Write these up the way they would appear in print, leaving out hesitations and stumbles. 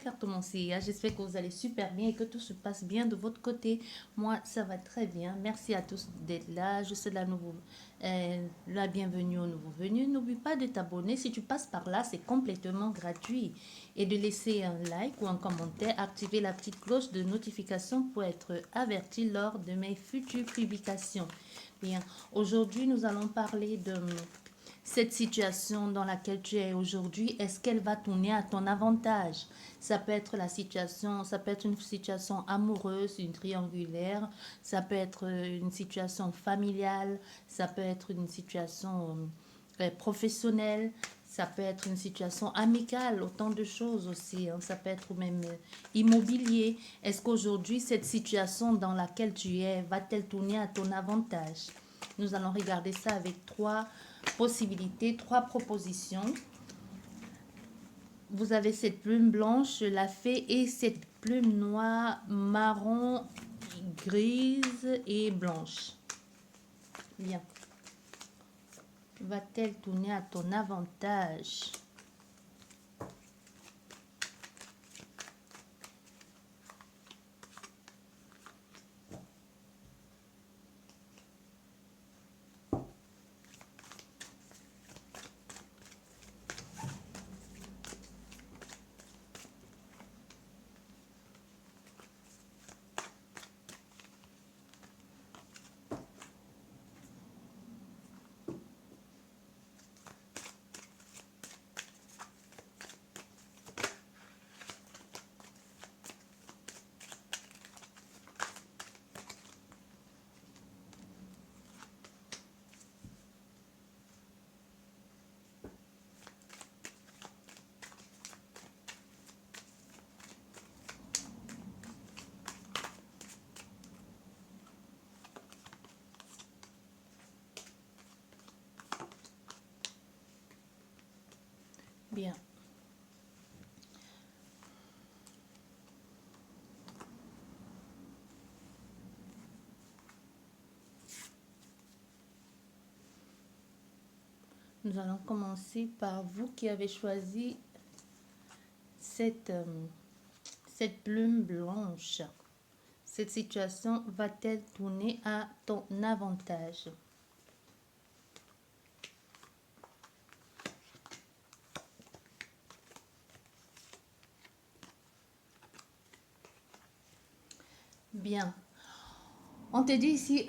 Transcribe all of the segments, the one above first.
cartes de mon CIA. J'espère que vous allez super bien et que tout se passe bien de votre côté. Moi, ça va très bien. Merci à tous d'être là. Je suis la bienvenue aux nouveaux venus. N'oublie pas de t'abonner. Si tu passes par là, c'est complètement gratuit. Et de laisser un like ou un commentaire. Activer la petite cloche de notification pour être averti lors de mes futures publications. Bien, aujourd'hui, nous allons parler de cette situation dans laquelle tu es aujourd'hui, est-ce qu'elle va tourner à ton avantage? Ça peut être la situation, ça peut être une situation amoureuse, une triangulaire, ça peut être une situation familiale, ça peut être une situation professionnelle, ça peut être une situation amicale, autant de choses aussi, hein. Ça peut être même immobilier. Est-ce qu'aujourd'hui, cette situation dans laquelle tu es va-t-elle tourner à ton avantage? Nous allons regarder ça avec trois possibilités, trois propositions. Vous avez cette plume blanche, la fée, et cette plume noire, marron, grise et blanche. Bien. Va-t-elle tourner à ton avantage? Bien. Nous allons commencer par vous qui avez choisi cette plume blanche. Cette situation va-t-elle tourner à ton avantage? Bien. On te dit ici,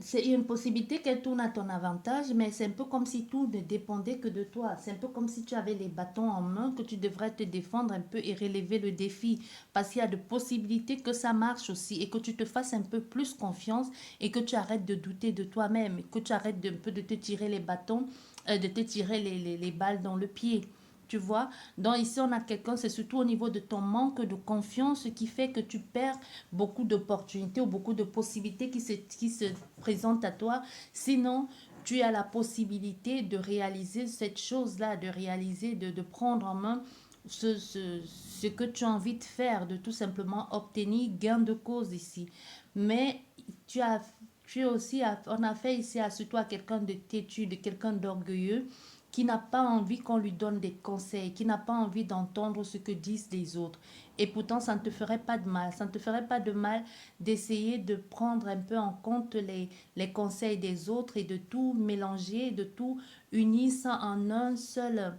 c'est une possibilité qu'elle tourne à ton avantage, mais c'est un peu comme si tout ne dépendait que de toi. C'est un peu comme si tu avais les bâtons en main, que tu devrais te défendre un peu et relever le défi. Parce qu'il y a de possibilités que ça marche aussi et que tu te fasses un peu plus confiance et que tu arrêtes de douter de toi-même, que tu arrêtes un peu de te tirer les bâtons, de te tirer les balles dans le pied. Tu vois, donc ici on a quelqu'un, c'est surtout au niveau de ton manque de confiance qui fait que tu perds beaucoup d'opportunités ou beaucoup de possibilités qui se présentent à toi. Sinon, tu as la possibilité de réaliser cette chose-là, de réaliser, de prendre en main ce que tu as envie de faire, de tout simplement obtenir gain de cause ici. Mais tu as, tu es aussi, on a fait ici à surtout à quelqu'un de têtu, de quelqu'un d'orgueilleux qui n'a pas envie qu'on lui donne des conseils, qui n'a pas envie d'entendre ce que disent les autres. Et pourtant, ça ne te ferait pas de mal. Ça ne te ferait pas de mal d'essayer de prendre un peu en compte les conseils des autres et de tout mélanger, de tout unir ça en un seul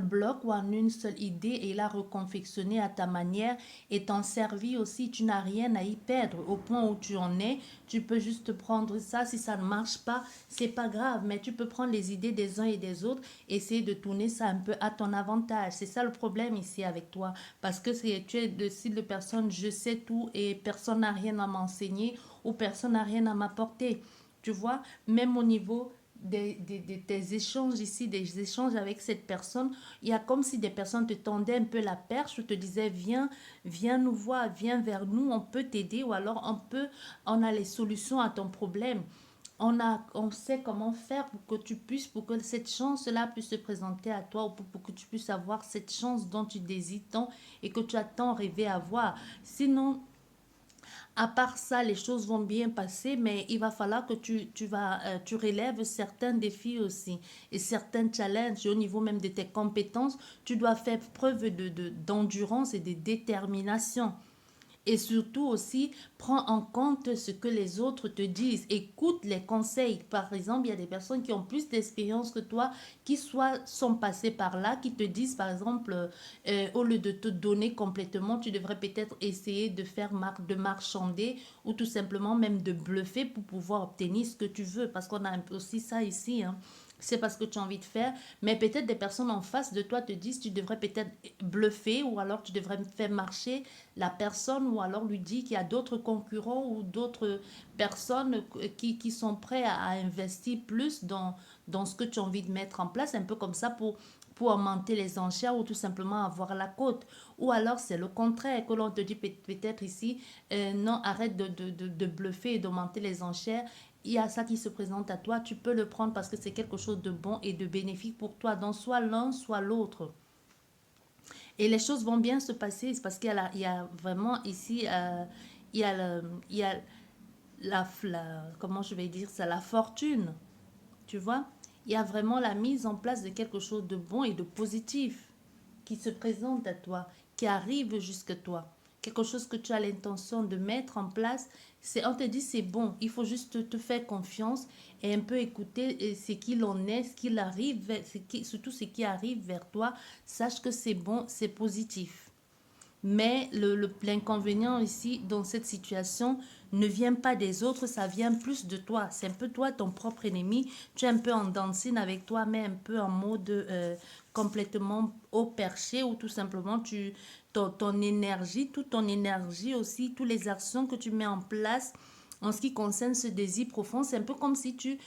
bloc ou en une seule idée et la reconfectionner à ta manière et t'en servir aussi. Tu n'as rien à y perdre. Au point où tu en es, tu peux juste prendre ça. Si ça ne marche pas, c'est pas grave, mais tu peux prendre les idées des uns et des autres, essayer de tourner ça un peu à ton avantage. C'est ça le problème ici avec toi. Parce que tu es le style de personne, je sais tout et personne n'a rien à m'enseigner ou personne n'a rien à m'apporter. Tu vois, même au niveau de tes échanges ici, des échanges avec cette personne, il y a comme si des personnes te tendaient un peu la perche ou te disaient, viens nous voir, viens vers nous, on peut t'aider ou alors on a les solutions à ton problème. On sait comment faire pour que cette chance-là puisse se présenter à toi ou pour que tu puisses avoir cette chance dont tu désires tant et que tu as tant rêvé avoir. Sinon, À part ça, les choses vont bien passer, mais il va falloir que tu relèves certains défis aussi et certains challenges au niveau même de tes compétences. Tu dois faire preuve d'endurance et de détermination. Et surtout aussi, prends en compte ce que les autres te disent. Écoute les conseils. Par exemple, il y a des personnes qui ont plus d'expérience que toi, qui soit sont passées par là, qui te disent, par exemple, au lieu de te donner complètement, tu devrais peut-être essayer de faire de marchander ou tout simplement même de bluffer pour pouvoir obtenir ce que tu veux. Parce qu'on a un peu aussi ça ici, hein. C'est parce que tu as envie de faire, mais peut-être des personnes en face de toi te disent tu devrais peut-être bluffer ou alors tu devrais faire marcher la personne ou alors lui dire qu'il y a d'autres concurrents ou d'autres personnes qui sont prêts à investir plus dans ce que tu as envie de mettre en place, un peu comme ça pour augmenter les enchères ou tout simplement avoir la cote. Ou alors c'est le contraire, que l'on te dit peut-être ici, non, arrête de bluffer et d'augmenter les enchères. Il y a ça qui se présente à toi, tu peux le prendre parce que c'est quelque chose de bon et de bénéfique pour toi, donc soit l'un, soit l'autre. Et les choses vont bien se passer, c'est parce il y a vraiment ici, il y a comment je vais dire ça, la fortune, tu vois. Il y a vraiment la mise en place de quelque chose de bon et de positif qui se présente à toi, qui arrive jusque toi. Quelque chose que tu as l'intention de mettre en place, on te dit c'est bon, il faut juste te faire confiance et un peu écouter ce qu'il en est, ce qu'il arrive, surtout ce qui arrive vers toi. Sache que c'est bon, c'est positif. Mais l'inconvénient ici, dans cette situation, ne vient pas des autres, ça vient plus de toi. C'est un peu toi, ton propre ennemi. Tu es un peu en dancing avec toi, mais un peu en mode complètement au perché ou tout simplement ton énergie, toute ton énergie aussi, toutes les actions que tu mets en place en ce qui concerne ce désir profond, c'est un peu comme si tu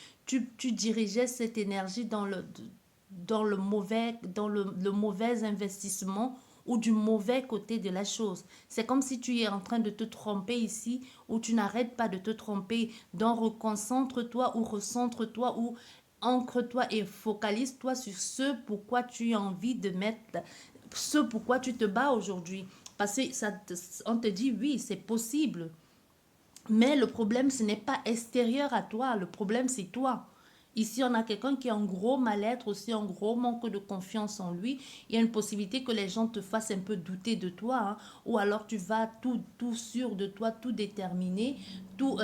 dirigeais cette énergie dans le mauvais investissement ou du mauvais côté de la chose. C'est comme si tu es en train de te tromper ici ou tu n'arrêtes pas de te tromper. Donc reconcentre-toi ou recentre-toi ou ancre-toi et focalise-toi sur ce pourquoi tu as envie de mettre, ce pourquoi tu te bats aujourd'hui. Parce que on te dit oui, c'est possible. Mais le problème, ce n'est pas extérieur à toi. Le problème, c'est toi. Ici, on a quelqu'un qui a un gros mal-être, aussi un gros manque de confiance en lui. Il y a une possibilité que les gens te fassent un peu douter de toi, hein. Ou alors tu vas tout sûr de toi, tout déterminé, tout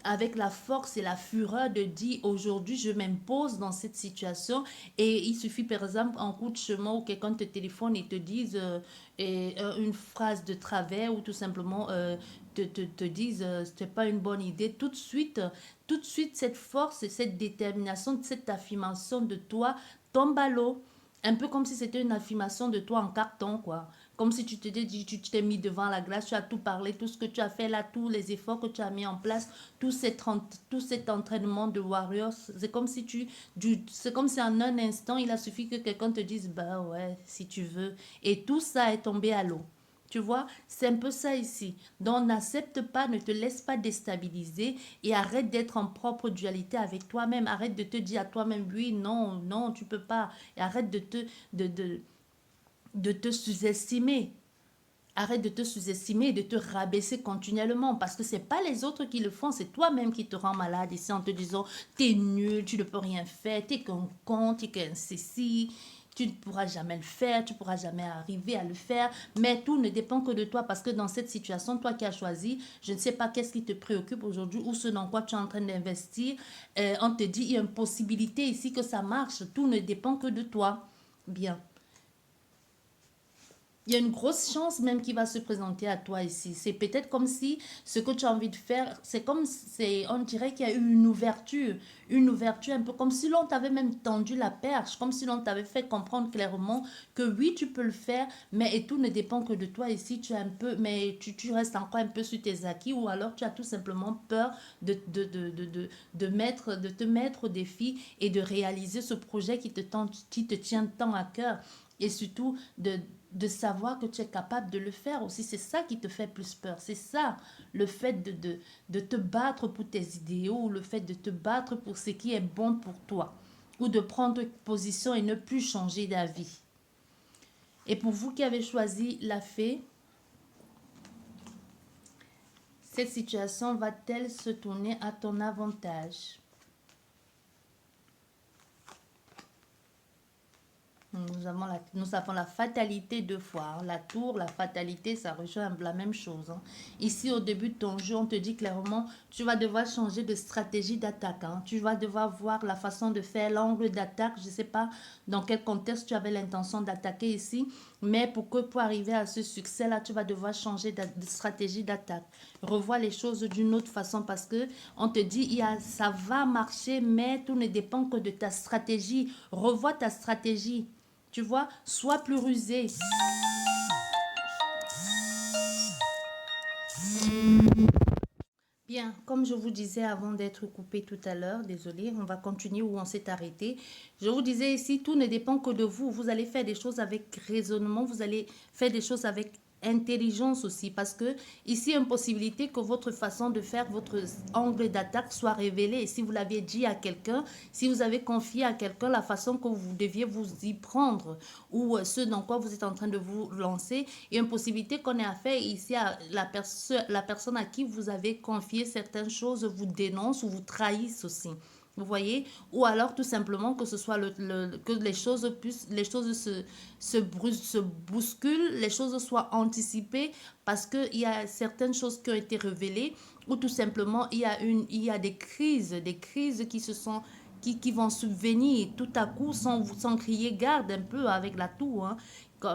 avec la force et la fureur de dire aujourd'hui je m'impose dans cette situation. Et il suffit par exemple en coup de chemin où quelqu'un te téléphone et te dise une phrase de travers ou tout simplement te disent c'est pas une bonne idée, tout de suite cette force et cette détermination, cette affirmation de toi tombe à l'eau. Un peu comme si c'était une affirmation de toi en carton, quoi. Comme si tu t'es mis devant la glace, tu as tout parlé, tout ce que tu as fait là, tous les efforts que tu as mis en place, tout cet entraînement de warriors. C'est comme si c'est comme si en un instant, il a suffi que quelqu'un te dise, bah ouais, si tu veux. Et tout ça est tombé à l'eau. Tu vois, c'est un peu ça ici. Donc, n'accepte pas, ne te laisse pas déstabiliser et arrête d'être en propre dualité avec toi-même. Arrête de te dire à toi-même, oui, non, non, tu peux pas. Et arrête de te sous-estimer. Arrête de te sous-estimer et de te rabaisser continuellement parce que c'est pas les autres qui le font, c'est toi-même qui te rends malade ici en te disant t'es nul, tu ne peux rien faire, t'es qu'un con, t'es qu'un ceci, tu ne pourras jamais le faire, tu ne pourras jamais arriver à le faire, mais tout ne dépend que de toi parce que dans cette situation, toi qui as choisi, je ne sais pas qu'est-ce qui te préoccupe aujourd'hui ou ce dans quoi tu es en train d'investir, on te dit il y a une possibilité ici que ça marche, tout ne dépend que de toi. Bien. Il y a une grosse chance même qui va se présenter à toi ici. C'est peut-être comme si ce que tu as envie de faire, on dirait qu'il y a eu une ouverture un peu comme si l'on t'avait même tendu la perche, comme si l'on t'avait fait comprendre clairement que oui, tu peux le faire, mais et tout ne dépend que de toi ici. Tu es un peu, mais tu restes encore un peu sur tes acquis ou alors tu as tout simplement peur de te mettre au défi et de réaliser ce projet qui te tient tant à cœur et surtout de savoir que tu es capable de le faire aussi. C'est ça qui te fait plus peur. C'est ça, le fait de te battre pour tes idéaux ou le fait de te battre pour ce qui est bon pour toi ou de prendre position et ne plus changer d'avis. Et pour vous qui avez choisi la fée, Cette situation va-t-elle se tourner à ton avantage? Nous avons la fatalité deux fois. La tour, la fatalité, ça rejoint la même chose. Ici, au début de ton jeu, on te dit clairement, tu vas devoir changer de stratégie d'attaque. Tu vas devoir voir la façon de faire, l'angle d'attaque. Je ne sais pas dans quel contexte tu avais l'intention d'attaquer ici, mais pour arriver à ce succès-là, tu vas devoir changer de stratégie d'attaque. Revois les choses d'une autre façon parce que on te dit, ça va marcher, mais tout ne dépend que de ta stratégie. Revois ta stratégie. Tu vois, sois plus rusé. Bien, comme je vous disais avant d'être coupé tout à l'heure, désolé, on va continuer où on s'est arrêté. Je vous disais ici, tout ne dépend que de vous. Vous allez faire des choses avec raisonnement, vous allez faire des choses avec intelligence aussi, parce que ici, il y a une possibilité que votre façon de faire, votre angle d'attaque soit révélé. Et si vous l'aviez dit à quelqu'un, si vous avez confié à quelqu'un la façon que vous deviez vous y prendre ou ce dans quoi vous êtes en train de vous lancer, il y a une possibilité qu'on ait affaire ici à la personne à qui vous avez confié certaines choses vous dénonce ou vous trahisse aussi. Vous voyez? Ou alors tout simplement que ce soit que les choses se bousculent, les choses soient anticipées parce qu'il y a certaines choses qui ont été révélées ou tout simplement il y a des crises qui vont subvenir tout à coup sans crier garde un peu avec la toux,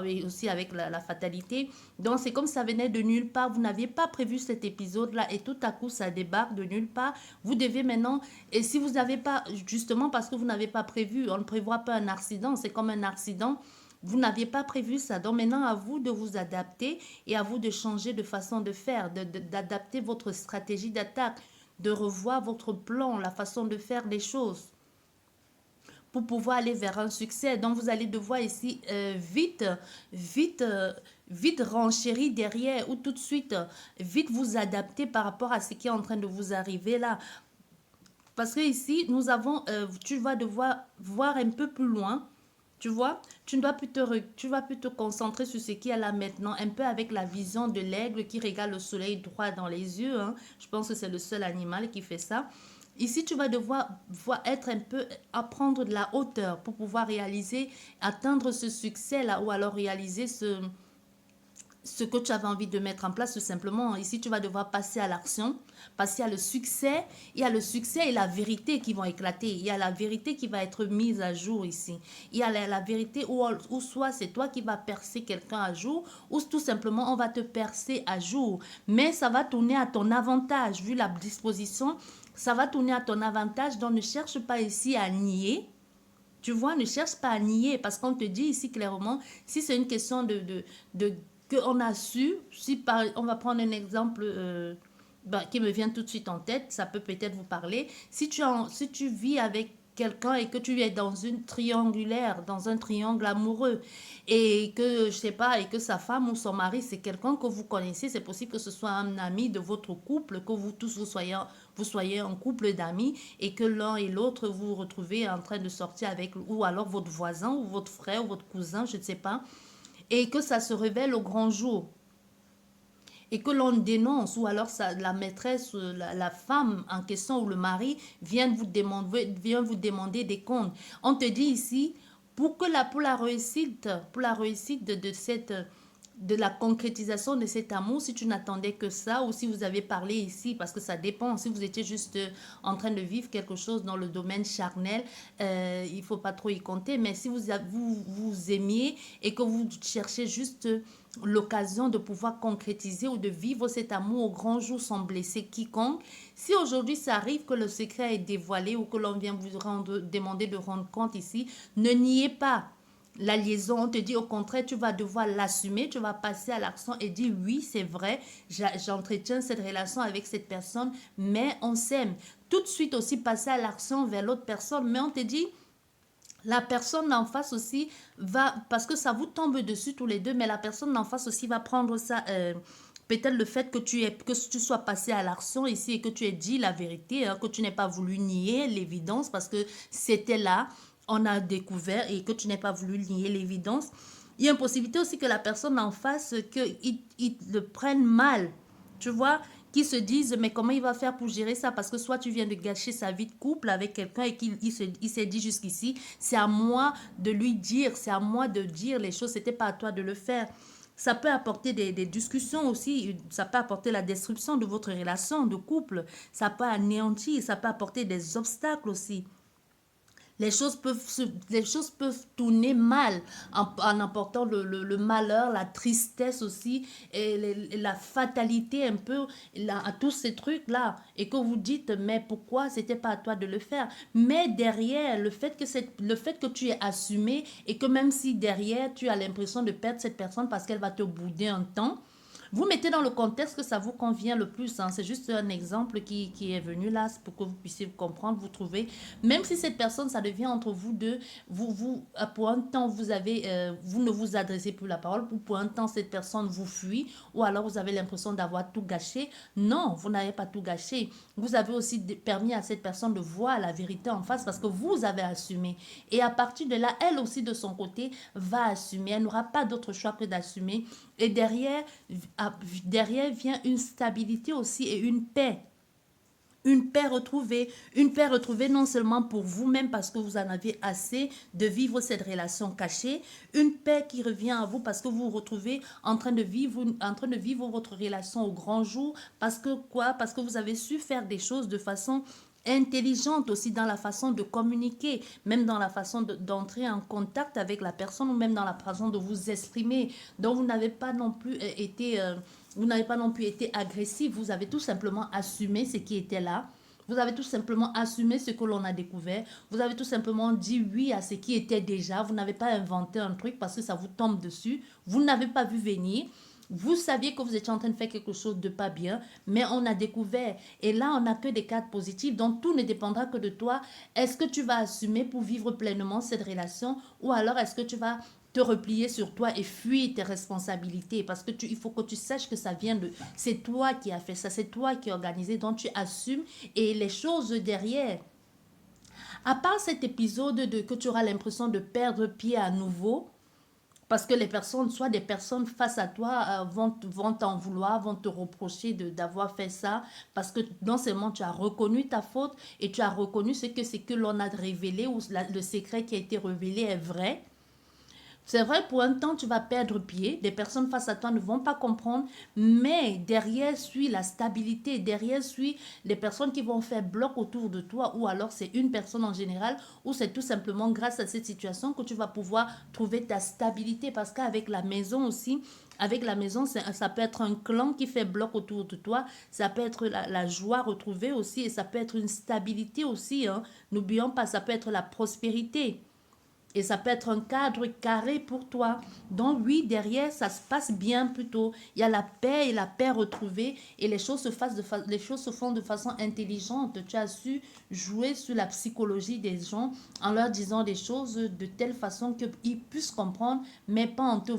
et aussi avec la fatalité. Donc c'est comme ça venait de nulle part. Vous n'aviez pas prévu cet épisode-là et tout à coup ça débarque de nulle part. Vous devez maintenant, et si vous n'avez pas, justement parce que vous n'avez pas prévu, on ne prévoit pas un accident, c'est comme un accident. Vous n'aviez pas prévu ça. Donc maintenant, à vous de vous adapter et à vous de changer de façon de faire, d'adapter votre stratégie d'attaque, de revoir votre plan, la façon de faire les choses pour pouvoir aller vers un succès. Donc, vous allez devoir ici vite, vite renchérir derrière ou tout de suite, vite vous adapter par rapport à ce qui est en train de vous arriver là. Parce que ici, tu vas devoir voir un peu plus loin. Tu vois, tu vas plus te concentrer sur ce qui est là maintenant, un peu avec la vision de l'aigle qui regarde le soleil droit dans les yeux. Je pense que c'est le seul animal qui fait ça. Ici, tu vas devoir être un peu, apprendre de la hauteur pour pouvoir réaliser, atteindre ce succès-là ou alors réaliser ce que tu avais envie de mettre en place tout simplement. Ici, tu vas devoir passer à l'action, passer à le succès. Il y a le succès et la vérité qui vont éclater. Il y a la vérité qui va être mise à jour ici. Il y a la vérité où soit c'est toi qui vas percer quelqu'un à jour ou tout simplement on va te percer à jour. Mais ça va tourner à ton avantage vu la disposition. Ça va tourner à ton avantage. Donc ne cherche pas ici à nier. Tu vois, ne cherche pas à nier parce qu'on te dit ici clairement, si c'est une question de qu'on a su, on va prendre un exemple qui me vient tout de suite en tête, ça peut peut-être vous parler. Si tu vis avec quelqu'un et que tu es dans une triangulaire, dans un triangle amoureux et que, je sais pas, et que sa femme ou son mari, c'est quelqu'un que vous connaissez, c'est possible que ce soit un ami de votre couple, que vous tous vous soyez un couple d'amis et que l'un et l'autre vous vous retrouvez en train de sortir avec, ou alors votre voisin ou votre frère ou votre cousin, je ne sais pas, et que ça se révèle au grand jour et que l'on dénonce ou alors la maîtresse, la femme en question ou le mari vient vous demander des comptes. On te dit ici, pour la réussite, de la concrétisation de cet amour, si tu n'attendais que ça ou si vous avez parlé ici, parce que ça dépend, si vous étiez juste en train de vivre quelque chose dans le domaine charnel, il ne faut pas trop y compter, mais si vous aimiez et que vous cherchez juste l'occasion de pouvoir concrétiser ou de vivre cet amour au grand jour sans blesser quiconque, si aujourd'hui ça arrive que le secret est dévoilé ou que l'on vient vous demander de rendre compte ici, ne niez pas la liaison. On te dit au contraire, tu vas devoir l'assumer, tu vas passer à l'action et dire oui, c'est vrai, j'entretiens cette relation avec cette personne, mais on s'aime. Tout de suite aussi passer à l'action vers l'autre personne, mais on te dit, la personne en face aussi va, parce que ça vous tombe dessus tous les deux, mais la personne en face aussi va prendre ça, peut-être le fait que tu sois passé à l'action ici et que tu aies dit la vérité, que tu n'aies pas voulu nier l'évidence parce que c'était là, on a découvert et que tu n'aies pas voulu nier l'évidence. Il y a une possibilité aussi que la personne en face, qu'il le prenne mal, tu vois, qui se disent, mais comment il va faire pour gérer ça? Parce que soit tu viens de gâcher sa vie de couple avec quelqu'un et qu'il s'est dit jusqu'ici, c'est à moi de lui dire, c'est à moi de dire les choses, c'était pas à toi de le faire. Ça peut apporter des discussions aussi, ça peut apporter la destruction de votre relation de couple, ça peut anéantir, ça peut apporter des obstacles aussi. Les choses peuvent tourner mal en apportant le malheur, la tristesse aussi, et la fatalité un peu à tous ces trucs-là. Et que vous dites, mais pourquoi c'était pas à toi de le faire? Mais derrière, le fait que tu aies assumé et que même si derrière, tu as l'impression de perdre cette personne parce qu'elle va te bouder un temps, vous mettez dans le contexte que ça vous convient le plus. Hein. C'est juste un exemple qui est venu là pour que vous puissiez comprendre, vous trouver. Même si cette personne, ça devient entre vous deux, pour un temps, vous ne vous adressez plus la parole, ou pour un temps, cette personne vous fuit, ou alors vous avez l'impression d'avoir tout gâché. Non, vous n'avez pas tout gâché. Vous avez aussi permis à cette personne de voir la vérité en face parce que vous avez assumé. Et à partir de là, elle aussi de son côté va assumer. Elle n'aura pas d'autre choix que d'assumer. Et derrière vient une stabilité aussi et une paix. Une paix retrouvée non seulement pour vous-même parce que vous en avez assez de vivre cette relation cachée, une paix qui revient à vous parce que vous vous retrouvez en train de vivre votre relation au grand jour, parce que quoi? Parce que vous avez su faire des choses de façon intelligente aussi dans la façon de communiquer, même dans la façon d'entrer en contact avec la personne ou même dans la façon de vous exprimer. Donc vous n'avez pas non plus été agressif, vous avez tout simplement assumé ce qui était là. Vous avez tout simplement assumé ce que l'on a découvert. Vous avez tout simplement dit oui à ce qui était déjà. Vous n'avez pas inventé un truc parce que ça vous tombe dessus. Vous n'avez pas vu venir. Vous saviez que vous étiez en train de faire quelque chose de pas bien, mais on a découvert. Et là, on n'a que des cadres positifs, donc tout ne dépendra que de toi. Est-ce que tu vas assumer pour vivre pleinement cette relation ou alors est-ce que tu vas te replier sur toi et fuir tes responsabilités parce que il faut que tu saches que ça vient de... C'est toi qui as fait ça, c'est toi qui as organisé, donc tu assumes et les choses derrière. À part cet épisode que tu auras l'impression de perdre pied à nouveau, parce que les personnes, soit des personnes face à toi vont t'en vouloir, vont te reprocher d'avoir fait ça, parce que non seulement tu as reconnu ta faute et tu as reconnu ce que l'on a révélé ou le secret qui a été révélé est vrai. C'est vrai, pour un temps, tu vas perdre pied. Des personnes face à toi ne vont pas comprendre. Mais derrière suit la stabilité. Derrière suit les personnes qui vont faire bloc autour de toi. Ou alors c'est une personne en général. Ou c'est tout simplement grâce à cette situation que tu vas pouvoir trouver ta stabilité. Parce qu'avec la maison aussi, avec la maison, ça peut être un clan qui fait bloc autour de toi. Ça peut être la joie retrouvée aussi. Et ça peut être une stabilité aussi. Hein. N'oublions pas, ça peut être la prospérité. Et ça peut être un cadre carré pour toi. Donc oui, derrière, ça se passe bien plutôt. Il y a la paix et la paix retrouvée et les choses les choses se font de façon intelligente. Tu as su jouer sur la psychologie des gens en leur disant des choses de telle façon qu'ils puissent comprendre, mais pas en te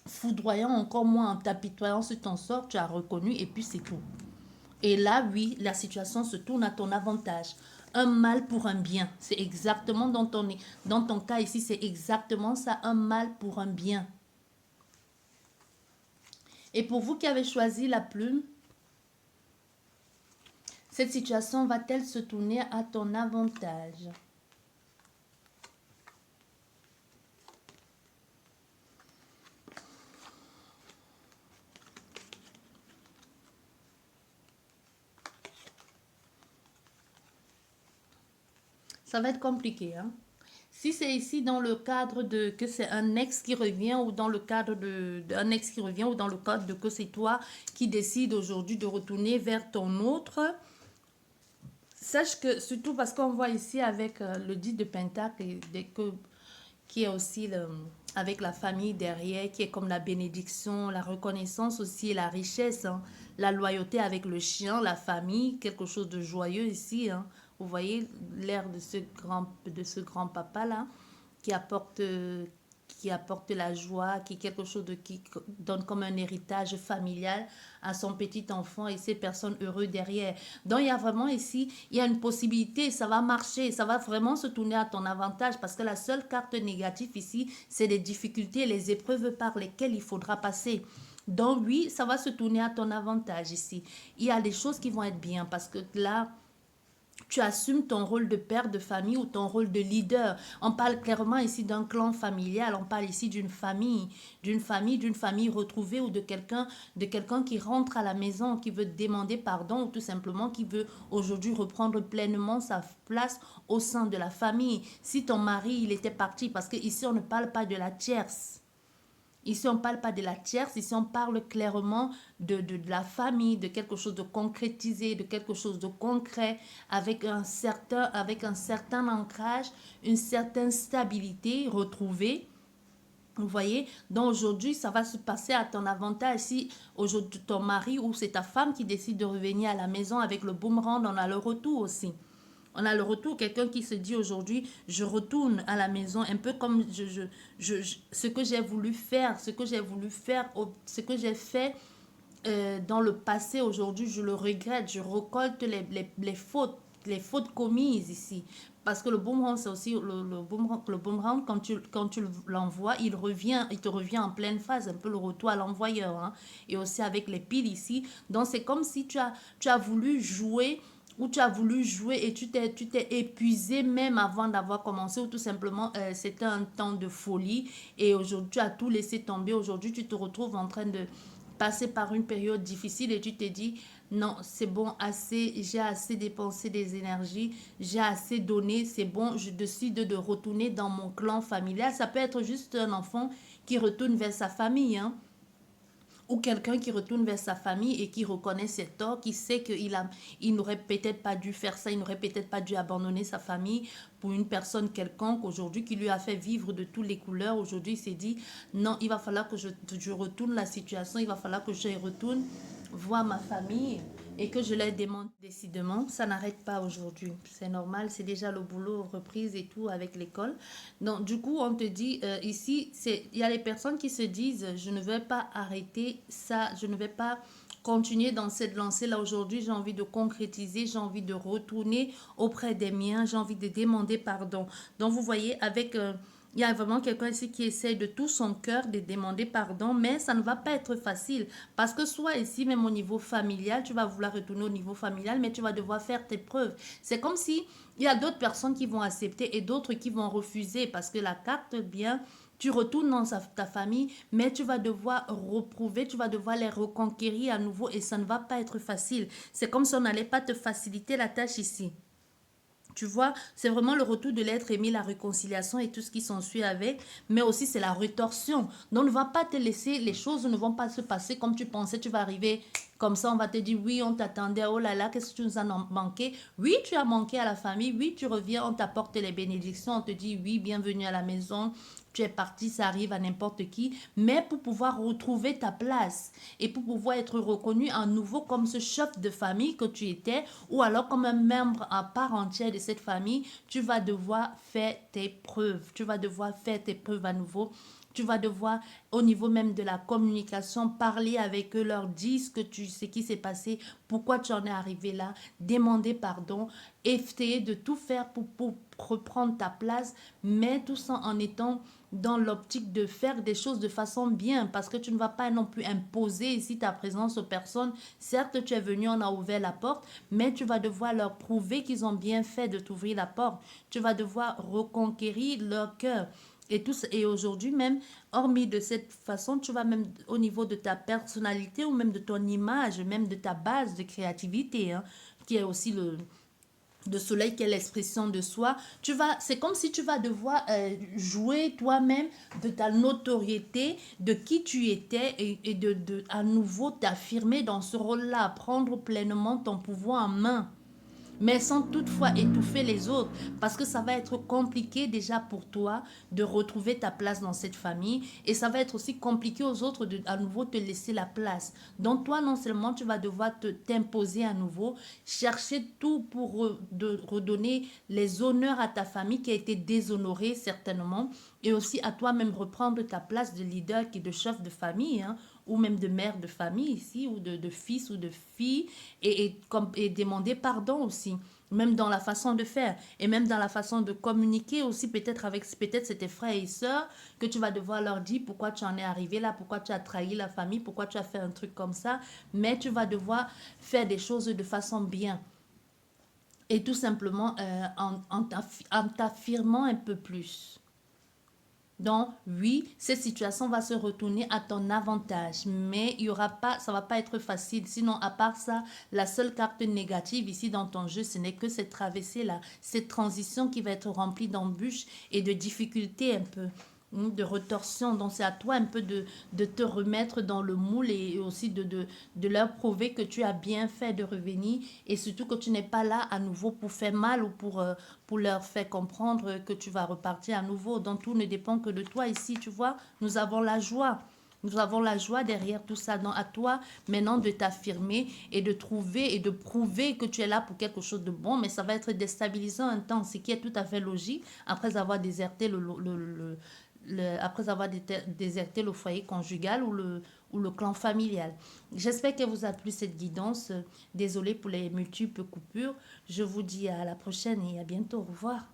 foudroyant, encore moins en t'apitoyant sur ton sort. Tu as reconnu et puis c'est tout. Et là, oui, la situation se tourne à ton avantage. Un mal pour un bien. C'est exactement dans ton cas ici, c'est exactement ça, un mal pour un bien. Et pour vous qui avez choisi la plume, cette situation va-t-elle se tourner à ton avantage? Ça va être compliqué, hein? Si c'est ici dans le cadre de que c'est un ex qui revient ou dans le cadre d'un ex qui revient ou dans le cadre de que c'est toi qui décides aujourd'hui de retourner vers ton autre, sache que surtout parce qu'on voit ici avec le 10 de Pentacle qui est aussi avec la famille derrière, qui est comme la bénédiction, la reconnaissance aussi, la richesse, hein, la loyauté avec le chien, la famille, quelque chose de joyeux ici. Hein. Vous voyez l'air de ce grand papa là qui apporte la joie, qui est quelque chose qui donne comme un héritage familial à son petit enfant et ces personnes heureuses derrière. Donc il y a vraiment ici, il y a une possibilité, ça va marcher, ça va vraiment se tourner à ton avantage parce que la seule carte négative ici, c'est les difficultés, les épreuves par lesquelles il faudra passer. Donc oui, ça va se tourner à ton avantage ici. Il y a des choses qui vont être bien parce que là, tu assumes ton rôle de père de famille ou ton rôle de leader. On parle clairement ici d'un clan familial, on parle ici d'une famille retrouvée ou de quelqu'un qui rentre à la maison, qui veut demander pardon ou tout simplement qui veut aujourd'hui reprendre pleinement sa place au sein de la famille. Si ton mari, il était parti, parce que ici on ne parle pas de la tierce. Ici, on ne parle pas de la tierce, ici, on parle clairement de la famille, de quelque chose de concrétisé, de quelque chose de concret, avec un certain ancrage, une certaine stabilité retrouvée. Vous voyez, donc aujourd'hui, ça va se passer à ton avantage. Si aujourd'hui ton mari ou c'est ta femme qui décide de revenir à la maison avec le boomerang, on a le retour aussi. On a le retour, quelqu'un qui se dit aujourd'hui, je retourne à la maison, un peu comme ce que j'ai voulu faire, ce que j'ai fait dans le passé, aujourd'hui, je le regrette, je récolte les fautes commises ici. Parce que le boomerang, c'est aussi le boomerang quand tu l'envoies, il te revient en pleine phase, un peu le retour à l'envoyeur. Hein, et aussi avec les piles ici. Donc, c'est comme si tu as voulu jouer ou tu as voulu jouer et tu t'es épuisé même avant d'avoir commencé ou tout simplement c'était un temps de folie et aujourd'hui tu as tout laissé tomber. Aujourd'hui, tu te retrouves en train de passer par une période difficile et tu te dis non, c'est bon, assez, j'ai assez dépensé des énergies, j'ai assez donné, c'est bon, je décide de retourner dans mon clan familial. Ça peut être juste un enfant qui retourne vers sa famille, hein, ou quelqu'un qui retourne vers sa famille et qui reconnaît ses torts, qui sait il n'aurait peut-être pas dû faire ça, il n'aurait peut-être pas dû abandonner sa famille pour une personne quelconque aujourd'hui qui lui a fait vivre de toutes les couleurs. Aujourd'hui, il s'est dit, non, il va falloir que je retourne la situation, il va falloir que je retourne voir ma famille et que je leur demande décidément. Ça n'arrête pas aujourd'hui. C'est normal, c'est déjà le boulot reprise et tout avec l'école. Donc, du coup, on te dit ici, il y a les personnes qui se disent, je ne vais pas arrêter ça, je ne vais pas continuer dans cette lancée-là aujourd'hui. J'ai envie de concrétiser, j'ai envie de retourner auprès des miens, j'ai envie de demander pardon. Donc, vous voyez, il y a vraiment quelqu'un ici qui essaie de tout son cœur de demander pardon, mais ça ne va pas être facile. Parce que soit ici, même au niveau familial, tu vas vouloir retourner au niveau familial, mais tu vas devoir faire tes preuves. C'est comme si il y a d'autres personnes qui vont accepter et d'autres qui vont refuser. Parce que la carte, bien, tu retournes dans ta famille, mais tu vas devoir reprouver, tu vas devoir les reconquérir à nouveau et ça ne va pas être facile. C'est comme si on n'allait pas te faciliter la tâche ici. Tu vois, c'est vraiment le retour de l'être aimé, la réconciliation et tout ce qui s'ensuit avec, mais aussi c'est la rétorsion. Donc ne va pas te laisser, les choses ne vont pas se passer comme tu pensais, tu vas arriver comme ça, on va te dire oui, on t'attendait, oh là là, qu'est-ce que tu nous as manqué? Oui, tu as manqué à la famille, oui, tu reviens, on t'apporte les bénédictions, on te dit oui, bienvenue à la maison, tu es parti, ça arrive à n'importe qui, mais pour pouvoir retrouver ta place et pour pouvoir être reconnu à nouveau comme ce chef de famille que tu étais ou alors comme un membre à part entière de cette famille, tu vas devoir faire tes preuves. Tu vas devoir faire tes preuves à nouveau. Tu vas devoir, au niveau même de la communication, parler avec eux, leur dire ce qui s'est passé, pourquoi tu en es arrivé là, demander pardon, essayer de tout faire pour reprendre ta place, mais tout ça en étant dans l'optique de faire des choses de façon bien, parce que tu ne vas pas non plus imposer ici ta présence aux personnes. Certes, tu es venu, on a ouvert la porte, mais tu vas devoir leur prouver qu'ils ont bien fait de t'ouvrir la porte. Tu vas devoir reconquérir leur cœur. Et aujourd'hui même, hormis de cette façon, tu vas même au niveau de ta personnalité ou même de ton image, même de ta base de créativité, hein, qui est aussi de soleil qui est l'expression de soi, c'est comme si tu vas devoir jouer toi-même de ta notoriété, de qui tu étais et à nouveau t'affirmer dans ce rôle-là, prendre pleinement ton pouvoir en main, mais sans toutefois étouffer les autres, parce que ça va être compliqué déjà pour toi de retrouver ta place dans cette famille, et ça va être aussi compliqué aux autres de à nouveau te laisser la place. Donc toi, non seulement tu vas devoir t'imposer à nouveau, chercher tout pour redonner les honneurs à ta famille qui a été déshonorée certainement, et aussi à toi-même reprendre ta place de leader qui est de chef de famille, hein, ou même de mère de famille ici, ou de fils ou de fille, et demander pardon aussi. même dans la façon de faire et même dans la façon de communiquer aussi, peut-être avec peut-être c'est tes frères et sœurs que tu vas devoir leur dire pourquoi tu en es arrivé là, pourquoi tu as trahi la famille, pourquoi tu as fait un truc comme ça, mais tu vas devoir faire des choses de façon bien et tout simplement en t'affirmant un peu plus. Donc, oui, cette situation va se retourner à ton avantage, mais il y aura pas, ça va pas être facile. Sinon, à part ça, la seule carte négative ici dans ton jeu, ce n'est que cette traversée-là, cette transition qui va être remplie d'embûches et de difficultés un peu, de retorsion. Donc, c'est à toi un peu de te remettre dans le moule et aussi de leur prouver que tu as bien fait de revenir et surtout que tu n'es pas là à nouveau pour faire mal ou pour leur faire comprendre que tu vas repartir à nouveau. Donc tout ne dépend que de toi ici, tu vois. Nous avons la joie. Nous avons la joie derrière tout ça. Donc à toi maintenant de t'affirmer et de trouver et de prouver que tu es là pour quelque chose de bon. Mais ça va être déstabilisant un temps, ce qui est tout à fait logique après avoir déserté après avoir déserté le foyer conjugal ou le clan familial. J'espère qu'elle vous a plu cette guidance. Désolée pour les multiples coupures. Je vous dis à la prochaine et à bientôt. Au revoir.